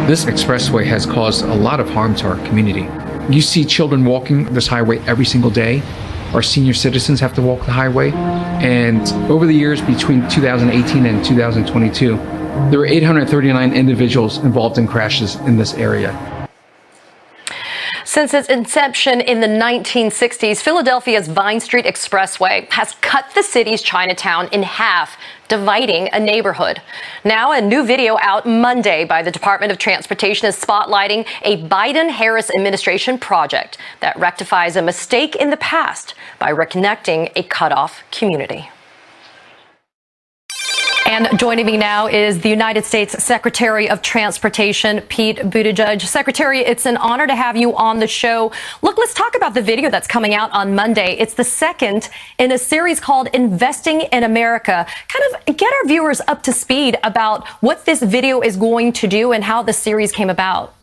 This expressway has caused a lot of harm to our community. You see children walking this highway every single day. Our senior citizens have to walk the highway. And over the years between 2018 and 2022, there were 839 individuals involved in crashes in this area. Since its inception in the 1960s, Philadelphia's Vine Street Expressway has cut the city's Chinatown in half, dividing a neighborhood. Now, a new video out Monday by the Department of Transportation is spotlighting a Biden-Harris administration project that rectifies a mistake in the past by reconnecting a cut-off community. And joining me now is the United States Secretary of Transportation, Pete Buttigieg. Secretary, it's an honor to have you on the show. Look, let's talk about the video that's coming out on Monday. It's the second in a series called Investing in America. Kind of get our viewers up to speed about what this video is going to do and how the series came about.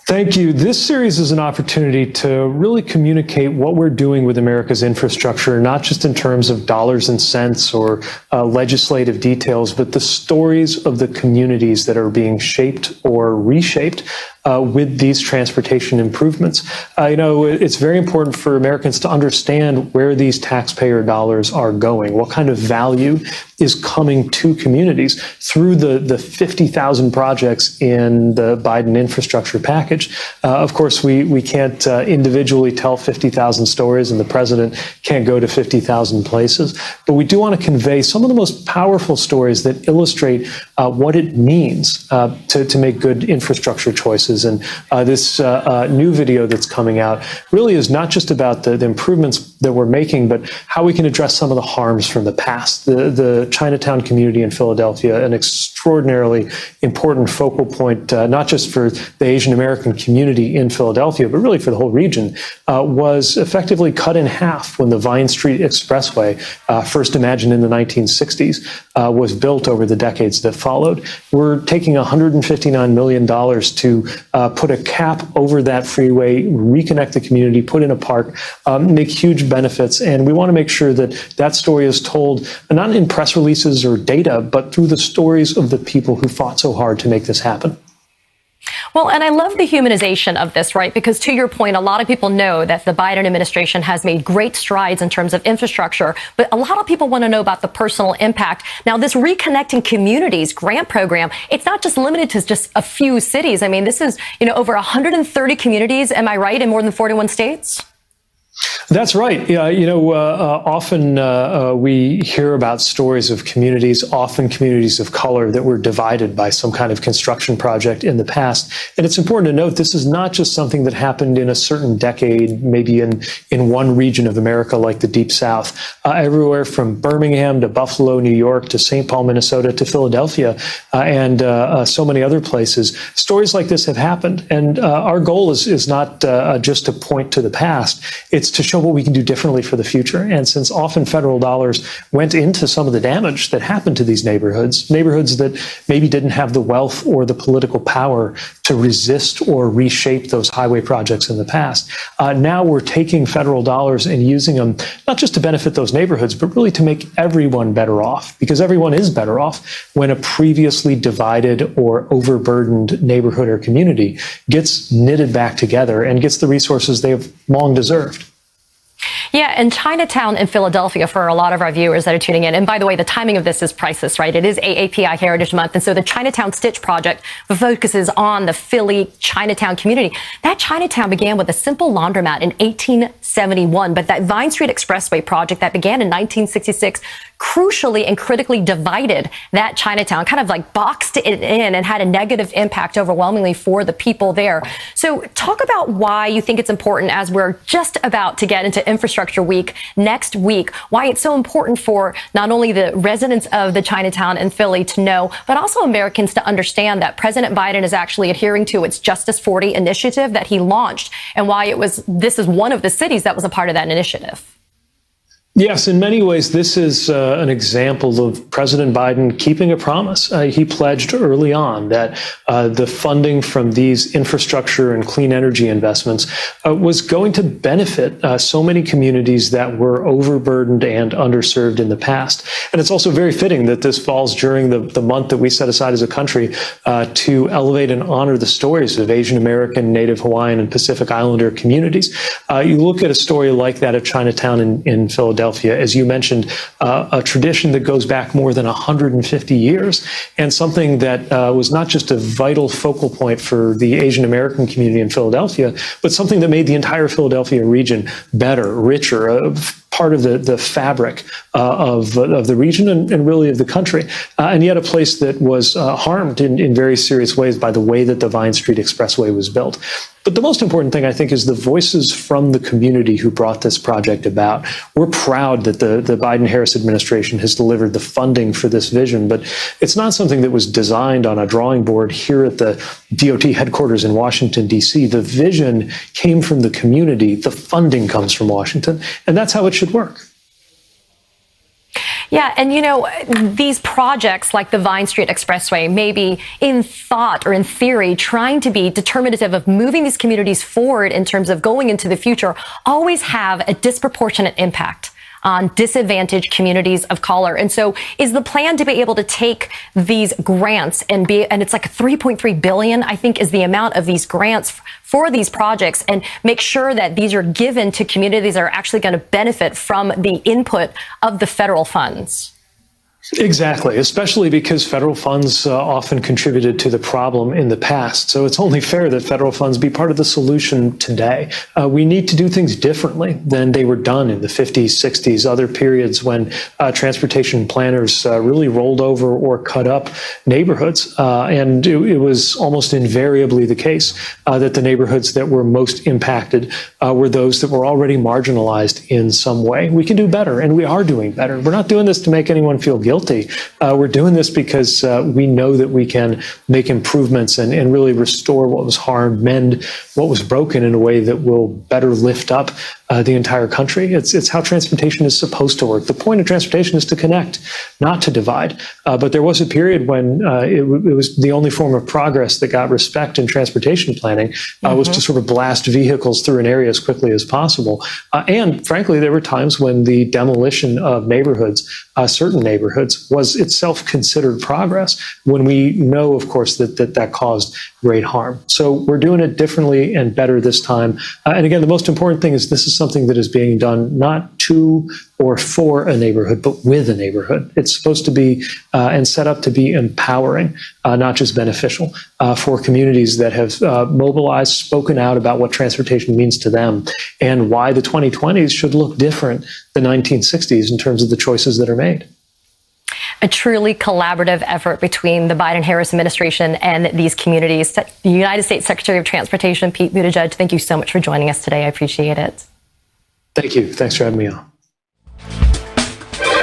Thank you. This series is an opportunity to really communicate what we're doing with America's infrastructure, not just in terms of dollars and cents or legislative details, but the stories of the communities that are being shaped or reshaped with these transportation improvements. It's very important for Americans to understand where these taxpayer dollars are going, what kind of value is coming to communities through the 50,000 projects in the Biden infrastructure package. Of course, we can't individually tell 50,000 stories, and the president can't go to 50,000 places, but we do want to convey some of the most powerful stories that illustrate what it means to make good infrastructure choices. And this new video that's coming out really is not just about the improvements that we're making, but how we can address some of the harms from the past. The Chinatown community in Philadelphia, an extraordinarily important focal point, not just for the Asian American community in Philadelphia, but really for the whole region, was effectively cut in half when the Vine Street Expressway, first imagined in the 1960s, was built over the decades that followed. We're taking $159 million to put a cap over that freeway, reconnect the community, put in a park, make huge benefits. And we want to make sure that that story is told not in press releases or data, but through the stories of the people who fought so hard to make this happen. Well, and I love the humanization of this, right? Because to your point, a lot of people know that the Biden administration has made great strides in terms of infrastructure, but a lot of people want to know about the personal impact. Now, this Reconnecting Communities grant program, it's not just limited to just a few cities. I mean, this is, over 130 communities, am I right, in more than 41 states? That's right. Yeah, often we hear about stories of communities, often communities of color, that were divided by some kind of construction project in the past. And it's important to note this is not just something that happened in a certain decade, maybe in one region of America like the Deep South. Everywhere from Birmingham to Buffalo, New York, to St. Paul, Minnesota, to Philadelphia, and so many other places, stories like this have happened. And our goal is not just to point to the past. It's to show what we can do differently for the future. And since often federal dollars went into some of the damage that happened to these neighborhoods that maybe didn't have the wealth or the political power to resist or reshape those highway projects in the past, now we're taking federal dollars and using them not just to benefit those neighborhoods, but really to make everyone better off, because everyone is better off when a previously divided or overburdened neighborhood or community gets knitted back together and gets the resources they have long deserved. Yeah, and Chinatown in Philadelphia, for a lot of our viewers that are tuning in, and by the way, the timing of this is priceless, right? It is AAPI Heritage Month, and so the Chinatown Stitch Project focuses on the Philly Chinatown community. That Chinatown began with a simple laundromat in 1871, but that Vine Street Expressway project that began in 1966 crucially and critically divided that Chinatown, kind of like boxed it in, and had a negative impact overwhelmingly for the people there. So talk about why you think it's important, as we're just about to get into Infrastructure Week next week, why it's so important for not only the residents of the Chinatown and Philly to know, but also Americans to understand that President Biden is actually adhering to its Justice 40 initiative that he launched, and why this is one of the cities that was a part of that initiative. Yes, in many ways, this is an example of President Biden keeping a promise. He pledged early on that the funding from these infrastructure and clean energy investments was going to benefit so many communities that were overburdened and underserved in the past. And it's also very fitting that this falls during the month that we set aside as a country to elevate and honor the stories of Asian American, Native Hawaiian, and Pacific Islander communities. You look at a story like that of Chinatown in Philadelphia, as you mentioned, a tradition that goes back more than 150 years, and something that was not just a vital focal point for the Asian American community in Philadelphia, but something that made the entire Philadelphia region better, richer, part of the fabric of the region and really of the country, and yet a place that was harmed in very serious ways by the way that the Vine Street Expressway was built. But the most important thing, I think, is the voices from the community who brought this project about. We're proud that the Biden-Harris administration has delivered the funding for this vision, but it's not something that was designed on a drawing board here at the DOT headquarters in Washington, D.C. The vision came from the community. The funding comes from Washington, and that's how it should work. Yeah, and these projects like the Vine Street Expressway may be in thought or in theory trying to be determinative of moving these communities forward in terms of going into the future, always have a disproportionate impact on disadvantaged communities of color. And so is the plan to be able to take these grants and it's like $3.3 billion, I think, is the amount of these grants for these projects, and make sure that these are given to communities that are actually going to benefit from the input of the federal funds? Exactly, especially because federal funds often contributed to the problem in the past. So it's only fair that federal funds be part of the solution today. We need to do things differently than they were done in the 50s, 60s, other periods when transportation planners really rolled over or cut up neighborhoods. And it was almost invariably the case that the neighborhoods that were most impacted were those that were already marginalized in some way. We can do better, and we are doing better. We're not doing this to make anyone feel guilty. We're doing this because we know that we can make improvements and really restore what was harmed, mend what was broken in a way that will better lift up the entire country. It's how transportation is supposed to work. The point of transportation is to connect, not to divide. But there was a period when it was the only form of progress that got respect in transportation planning was to sort of blast vehicles through an area as quickly as possible. And frankly, there were times when the demolition of neighborhoods, certain neighborhoods, was itself considered progress, when we know, of course, that caused great harm. So we're doing it differently and better this time. And again, the most important thing is this is something that is being done not to or for a neighborhood, but with a neighborhood. It's supposed to be and set up to be empowering, not just beneficial, for communities that have mobilized, spoken out about what transportation means to them and why the 2020s should look different than 1960s in terms of the choices that are made. A truly collaborative effort between the Biden-Harris administration and these communities. The United States Secretary of Transportation, Pete Buttigieg, thank you so much for joining us today. I appreciate it. Thank you. Thanks for having me on.